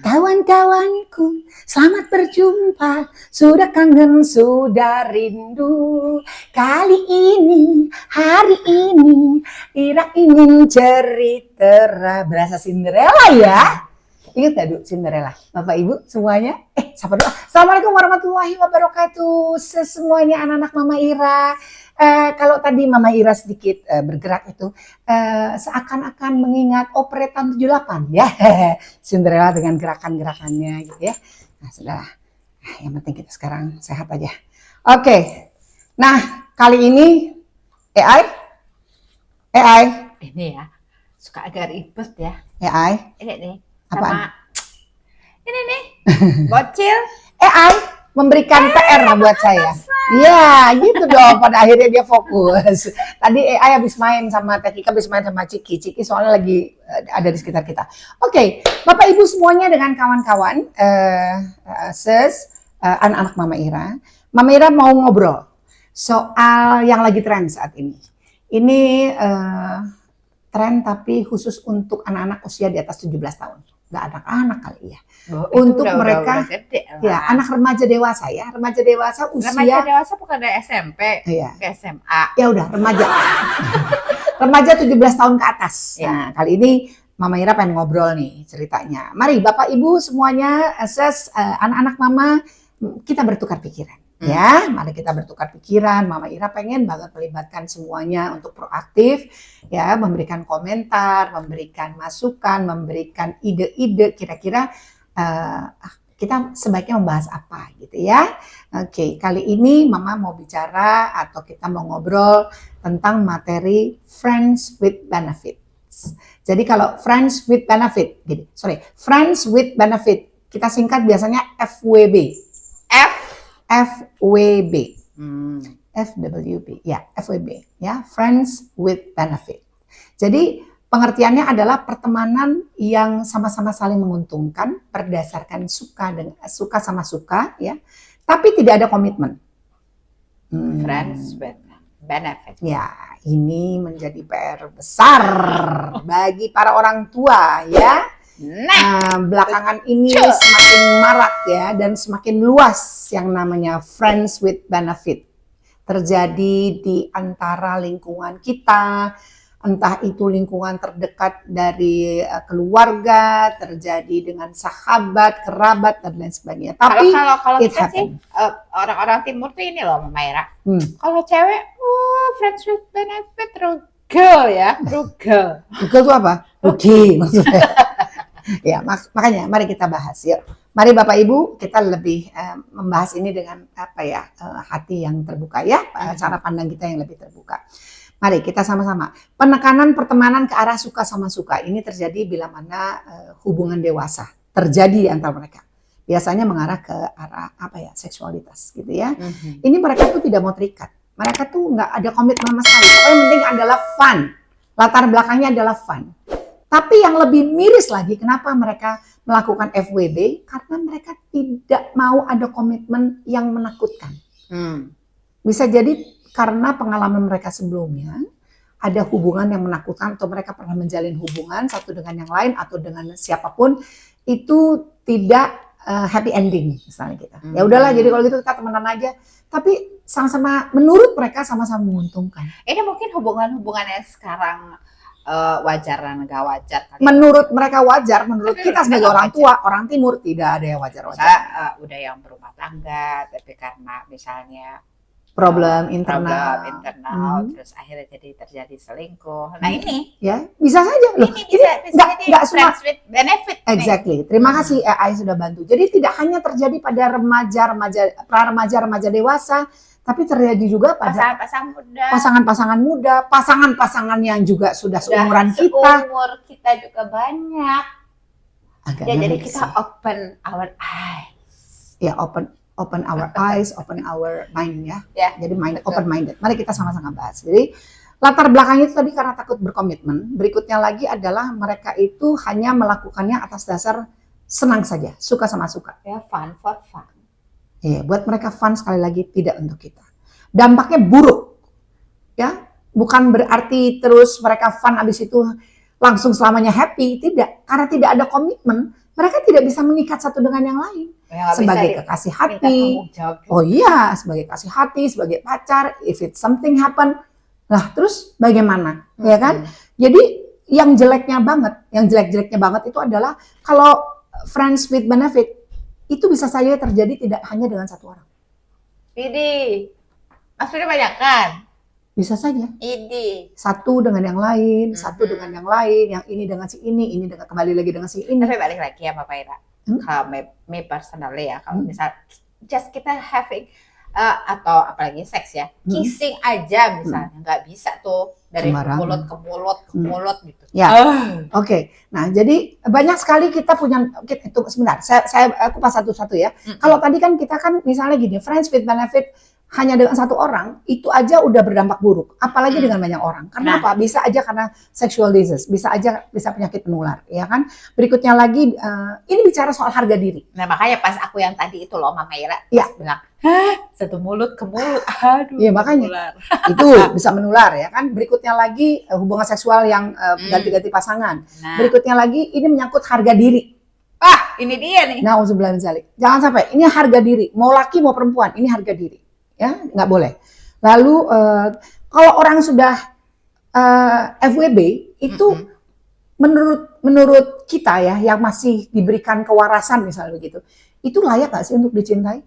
Kawan-kawanku, selamat berjumpa. Sudah kangen, sudah rindu. Kali ini, hari ini, Ira ingin cerita. Berasa Cinderella ya? Ingat gak dulu Cinderella? Bapak Ibu semuanya? Sapa dulu. Assalamualaikum warahmatullahi wabarakatuh. Semuanya anak-anak Mama Ira. Kalau tadi Mama Ira sedikit bergerak itu seakan-akan mengingat operetan 78 ya. Cinderella dengan gerakan-gerakannya gitu ya. Nah sudahlah, yang penting kita sekarang sehat aja. Oke, nah kali ini AI ini ya suka agak ribet ya. AI Ini nih apaan? sama ini nih bocil. AI memberikan PR buat saya. Ya, gitu dong. Pada akhirnya dia fokus. Tadi AI habis main sama Tekika, habis main sama Ciki. Ciki soalnya lagi ada di sekitar kita. Oke, Bapak Ibu semuanya dengan kawan-kawan, anak-anak Mama Ira. Mama Ira mau ngobrol soal yang lagi tren saat ini. Ini tren tapi khusus untuk anak-anak usia di atas 17 tahun. Nggak anak-anak kali ya. Untuk mereka, gede ya anak remaja dewasa ya, remaja dewasa usia. Remaja dewasa bukan dari SMP ke SMA. Ya udah remaja, remaja 17 tahun ke atas. Ya. Nah kali ini Mama Ira pengen ngobrol nih ceritanya. Mari Bapak Ibu semuanya, anak-anak Mama, kita bertukar pikiran. Ya, mari kita bertukar pikiran. Mama Ira pengen banget melibatkan semuanya untuk proaktif, ya, memberikan komentar, memberikan masukan, memberikan ide-ide. Kira-kira kita sebaiknya membahas apa, gitu ya? Oke, kali ini Mama mau bicara atau kita mau ngobrol tentang materi friends with benefits. Jadi kalau friends with benefit, friends with benefit, kita singkat biasanya FWB. FWB, FWB, ya FWB, ya friends with benefit. Jadi pengertiannya adalah pertemanan yang sama-sama saling menguntungkan berdasarkan suka sama suka, ya, tapi tidak ada komitmen. Friends with benefit. Ya, ini menjadi PR besar bagi para orang tua, ya. Nah, belakangan ini semakin marak ya dan semakin luas yang namanya friends with benefit terjadi di antara lingkungan kita, entah itu lingkungan terdekat dari keluarga, terjadi dengan sahabat, kerabat dan lain sebagainya. Tapi kalau kita sih orang-orang timur tuh ini loh Mama Ira. Kalau cewek, friends with benefit rugel ya, rugel. Rugel itu apa? Rugi maksudnya. Ya, makanya mari kita bahas yuk. Mari Bapak Ibu kita lebih membahas ini dengan hati yang terbuka ya, cara pandang kita yang lebih terbuka. Mari kita sama-sama. Penekanan pertemanan ke arah suka sama suka ini terjadi bila mana hubungan dewasa terjadi antara mereka. Biasanya mengarah ke arah seksualitas gitu ya. Ini mereka tuh tidak mau terikat. Mereka tuh nggak ada komitmen sama sekali. Pokoknya yang penting adalah fun. Latar belakangnya adalah fun. Tapi yang lebih miris lagi, kenapa mereka melakukan FWB? Karena mereka tidak mau ada komitmen yang menakutkan. Bisa jadi karena pengalaman mereka sebelumnya, ada hubungan yang menakutkan, atau mereka pernah menjalin hubungan satu dengan yang lain, atau dengan siapapun, itu tidak happy ending, misalnya kita. Ya udahlah, jadi kalau gitu kita temenan aja. Tapi sama-sama, menurut mereka sama-sama menguntungkan. Ini mungkin hubungan-hubungannya sekarang wajar dan nggak wajar. Menurut mereka wajar, menurut kita sebagai orang tua, orang timur tidak ada yang wajar-wajar. Udah yang berumah tangga, tapi karena misalnya problem internal, terus akhirnya jadi terjadi selingkuh. Nah ini, ya bisa saja loh. Ini nggak semua friends with benefit. Exactly. Terima kasih AI sudah bantu. Jadi tidak hanya terjadi pada remaja dewasa. Tapi terjadi juga pada pasangan-pasangan muda, pasangan-pasangan yang juga sudah seumuran kita. Seumur kita juga banyak. Jadi kita open our eyes. Ya, open our eyes, open our mind ya. Jadi open minded. Mari kita sama-sama bahas. Jadi latar belakangnya itu tadi karena takut berkomitmen. Berikutnya lagi adalah mereka itu hanya melakukannya atas dasar senang saja, suka sama suka. Ya, fun for fun. Iya, buat mereka fun sekali lagi tidak untuk kita. Dampaknya buruk, ya. Bukan berarti terus mereka fun abis itu langsung selamanya happy, tidak. Karena tidak ada komitmen, mereka tidak bisa mengikat satu dengan yang lain. Sebagai kekasih hati, oh iya, sebagai kasih hati, sebagai pacar, if it something happen, lah terus bagaimana, ya kan? Jadi yang jeleknya banget, yang jelek-jeleknya banget itu adalah kalau friends with benefit itu bisa saja terjadi tidak hanya dengan satu orang. Ini maksudnya banyak kan? Bisa saja. Ini Satu dengan yang lain, satu dengan yang lain, yang ini dengan si ini dengan kembali lagi dengan si ini. Tapi balik lagi ya Mbak Ira. Kalau me personally ya, kalau misal just kita having atau apalagi seks ya, kissing aja misalnya, nggak bisa tuh dari mulut ke mulut gitu. Ya, oke. Nah, jadi banyak sekali kita punya, itu sebentar, aku pas satu-satu ya. Kalau tadi kan kita kan misalnya gini, friends with benefit hanya dengan satu orang, itu aja udah berdampak buruk. Apalagi dengan banyak orang. Karena apa? Bisa aja karena sexual disease, bisa penyakit menular, ya kan? Berikutnya lagi, ini bicara soal harga diri. Nah, makanya pas aku yang tadi itu loh, Mama Ira bilang, satu mulut ke mulut, aduh. Iya, makanya itu bisa menular, ya kan? Berikutnya lagi hubungan seksual yang ganti-ganti pasangan. Berikutnya lagi ini menyangkut harga diri. Ini dia nih. Nauzubillah min dzalik. Jangan sampai ini harga diri, mau laki mau perempuan, ini harga diri. Ya, nggak boleh. Lalu kalau orang sudah FWB itu menurut kita ya yang masih diberikan kewarasan misalnya begitu, itu layak nggak sih untuk dicintai?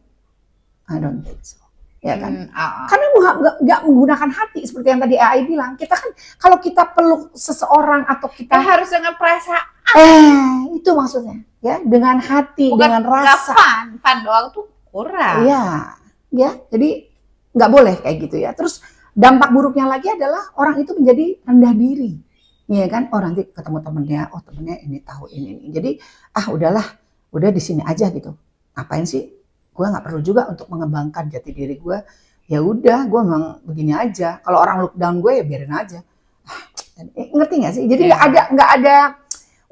I don't think so. Ya kan? Karena nggak menggunakan hati seperti yang tadi AI bilang. Kita kan kalau kita peluk seseorang atau kita harus dengan perasaan. Itu maksudnya ya, dengan hati, bukan dengan rasa. Fun doang tuh kurang. Iya. Ya, jadi nggak boleh kayak gitu ya. Terus dampak buruknya lagi adalah orang itu menjadi rendah diri, ya kan? Oh nanti ketemu temennya, oh temennya ini tahu ini. Jadi udahlah, udah di sini aja gitu. Ngapain sih? Gue nggak perlu juga untuk mengembangkan jati diri gue. Ya udah, gue memang begini aja. Kalau orang look down gue ya biarin aja. Ngerti nggak sih? Jadi nggak ada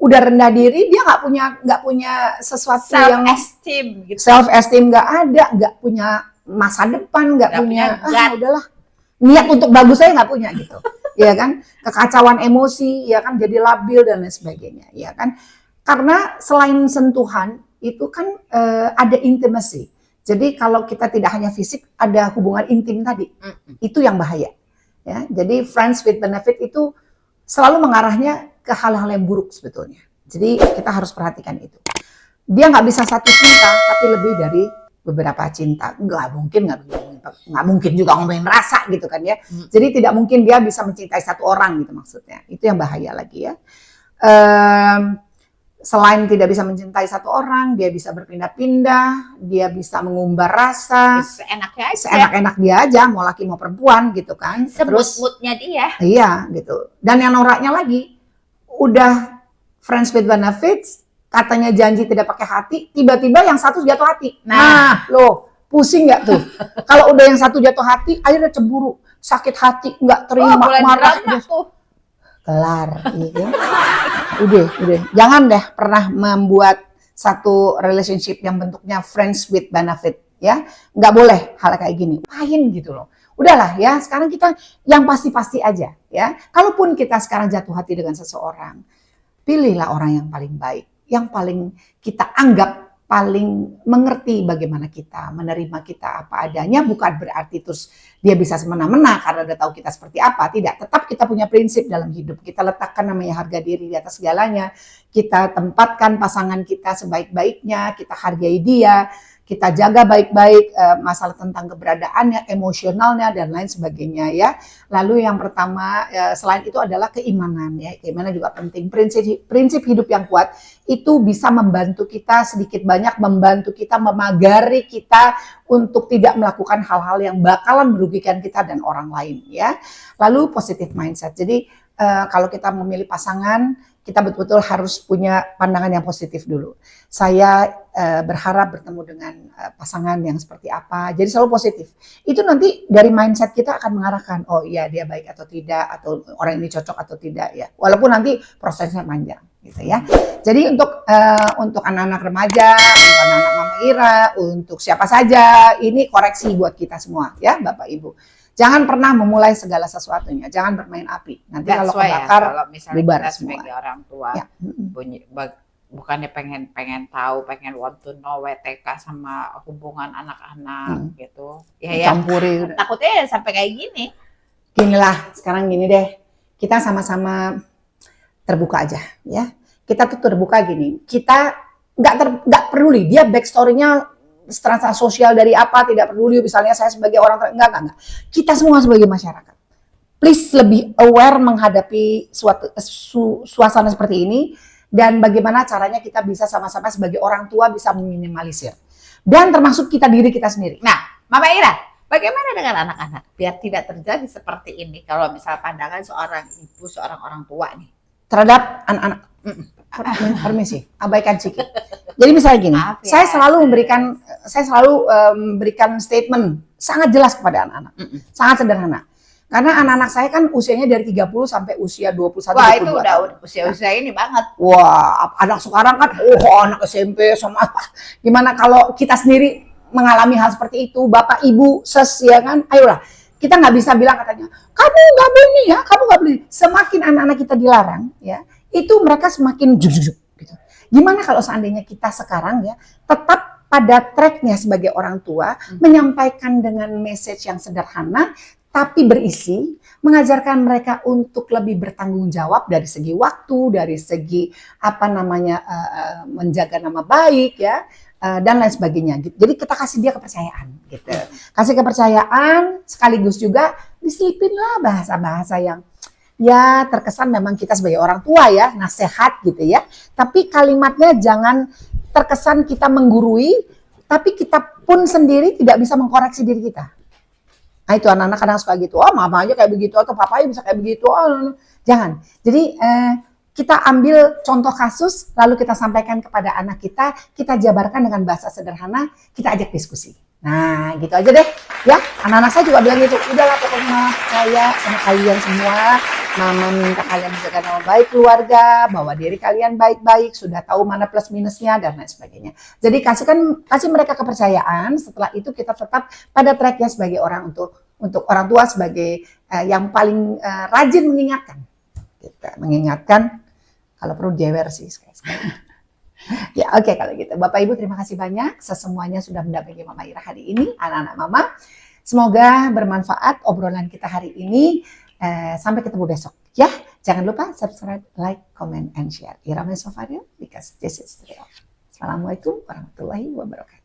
udah rendah diri, dia nggak punya sesuatu yang self esteem nggak ada, nggak punya masa depan, nggak punya udahlah, niat untuk bagus saya nggak punya gitu, ya kan? Kekacauan emosi, ya kan, jadi labil dan lain sebagainya, ya kan? Karena selain sentuhan itu kan ada intimacy. Jadi kalau kita tidak hanya fisik, ada hubungan intim tadi, itu yang bahaya. Ya, jadi friends with benefit itu selalu mengarahnya ke hal-hal yang buruk sebetulnya. Jadi kita harus perhatikan itu. Dia nggak bisa satu cinta, tapi lebih dari beberapa cinta. Nggak mungkin juga ngomongin rasa gitu kan ya. Jadi tidak mungkin dia bisa mencintai satu orang gitu maksudnya. Itu yang bahaya lagi ya. Selain tidak bisa mencintai satu orang, dia bisa berpindah-pindah, dia bisa mengumbar rasa. Seenak-enak dia aja, mau laki mau perempuan gitu kan. Terus moodnya dia. Iya gitu. Dan yang noraknya lagi, udah friends with benefits, katanya janji tidak pakai hati, tiba-tiba yang satu jatuh hati. Nah loh, pusing nggak tuh? Kalau udah yang satu jatuh hati, akhirnya cemburu, sakit hati, nggak terima, marah. Kelar, gitu. Udah. Jangan deh pernah membuat satu relationship yang bentuknya friends with benefit, ya. Nggak boleh hal kayak gini. Ngapain gitu loh. Udahlah ya, sekarang kita yang pasti-pasti aja, ya. Kalaupun kita sekarang jatuh hati dengan seseorang, pilihlah orang yang paling baik, yang paling kita anggap paling mengerti bagaimana kita, menerima kita apa adanya, bukan berarti terus dia bisa semena-mena karena udah tahu kita seperti apa. Tidak, tetap kita punya prinsip dalam hidup. Kita letakkan namanya harga diri di atas segalanya. Kita tempatkan pasangan kita sebaik-baiknya, kita hargai dia, kita jaga baik-baik masalah tentang keberadaannya, emosionalnya dan lain sebagainya ya. Lalu yang pertama selain itu adalah keimanan ya. Keimanan juga penting. Prinsip hidup yang kuat itu bisa membantu kita sedikit banyak, membantu kita, memagari kita untuk tidak melakukan hal-hal yang bakalan merugikan kita dan orang lain ya. Lalu positive mindset. Jadi kalau kita memilih pasangan, kita betul-betul harus punya pandangan yang positif dulu. Saya berharap bertemu dengan pasangan yang seperti apa, jadi selalu positif. Itu nanti dari mindset kita akan mengarahkan, oh iya dia baik atau tidak, atau orang ini cocok atau tidak ya. Walaupun nanti prosesnya panjang gitu ya. Jadi untuk anak-anak remaja, untuk anak-anak Mama Ira, untuk siapa saja, ini koreksi buat kita semua ya Bapak Ibu. Jangan pernah memulai segala sesuatunya, jangan bermain api. Nanti kalau kebakar, kalau misalnya bubar kita semua. sebagai orang tua, Ya. bukannya pengen tahu, pengen want to know WTK sama hubungan anak-anak gitu. Ya Campuri. takutnya sampai kayak gini. Ginilah, sekarang gini deh, kita sama-sama terbuka aja ya. Kita tuh terbuka gini, kita nggak peduli dia backstory-nya strata sosial dari apa, tidak peduli misalnya saya sebagai orang enggak. Kita semua sebagai masyarakat, please lebih aware menghadapi suasana seperti ini dan bagaimana caranya kita bisa sama-sama sebagai orang tua bisa meminimalisir dan termasuk diri kita sendiri. Nah, Mama Ira, bagaimana dengan anak-anak biar tidak terjadi seperti ini kalau misal pandangan seorang ibu, seorang orang tua nih terhadap anak-anak? Permisi, abaikan sedikit. Jadi misalnya gini, saya selalu memberikan statement sangat jelas kepada anak-anak, sangat sederhana. Karena anak-anak saya kan usianya dari 30 sampai usia 21. Wah, itu udah usia-usia ini banget. Wah, anak sekarang kan, anak SMP sama gimana kalau kita sendiri mengalami hal seperti itu, Bapak Ibu, ya kan, ayolah. Kita nggak bisa bilang katanya, kamu nggak boleh ya, kamu nggak boleh. Semakin anak-anak kita dilarang, ya, itu mereka semakin juk-juk gitu. Gimana kalau seandainya kita sekarang ya tetap pada tracknya sebagai orang tua, menyampaikan dengan message yang sederhana tapi berisi, mengajarkan mereka untuk lebih bertanggung jawab dari segi waktu, dari segi menjaga nama baik ya. Dan lain sebagainya. Jadi kita kasih dia kepercayaan, gitu. Kasih kepercayaan, sekaligus juga diselipinlah bahasa-bahasa yang ya terkesan memang kita sebagai orang tua ya, nasihat gitu ya. Tapi kalimatnya jangan terkesan kita menggurui, tapi kita pun sendiri tidak bisa mengkoreksi diri kita. Nah itu anak-anak kadang suka gitu, oh mama aja kayak begitu, atau papanya bisa kayak begitu, oh jangan. Jadi kita ambil contoh kasus, lalu kita sampaikan kepada anak kita jabarkan dengan bahasa sederhana, kita ajak diskusi. Nah, gitu aja deh. Ya, anak-anak saya juga bilang gitu, udahlah pokoknya mama percaya sama kalian semua. Mama minta kalian menjaga nama baik keluarga, bawa diri kalian baik-baik, sudah tahu mana plus minusnya, dan lain sebagainya. Jadi kasih mereka kepercayaan, setelah itu kita tetap pada tracknya sebagai orang untuk orang tua sebagai yang paling rajin mengingatkan. Gitu, mengingatkan. Kalau perlu jewer sih sekali-sekali. Ya oke, kalau gitu. Bapak Ibu terima kasih banyak. Semuanya sudah mendampingi Mama Ira hari ini, anak-anak Mama. Semoga bermanfaat obrolan kita hari ini. Sampai ketemu besok. Ya, jangan lupa subscribe, like, comment, and share. Ira Mesofadil, because this is real. Assalamualaikum warahmatullahi wabarakatuh.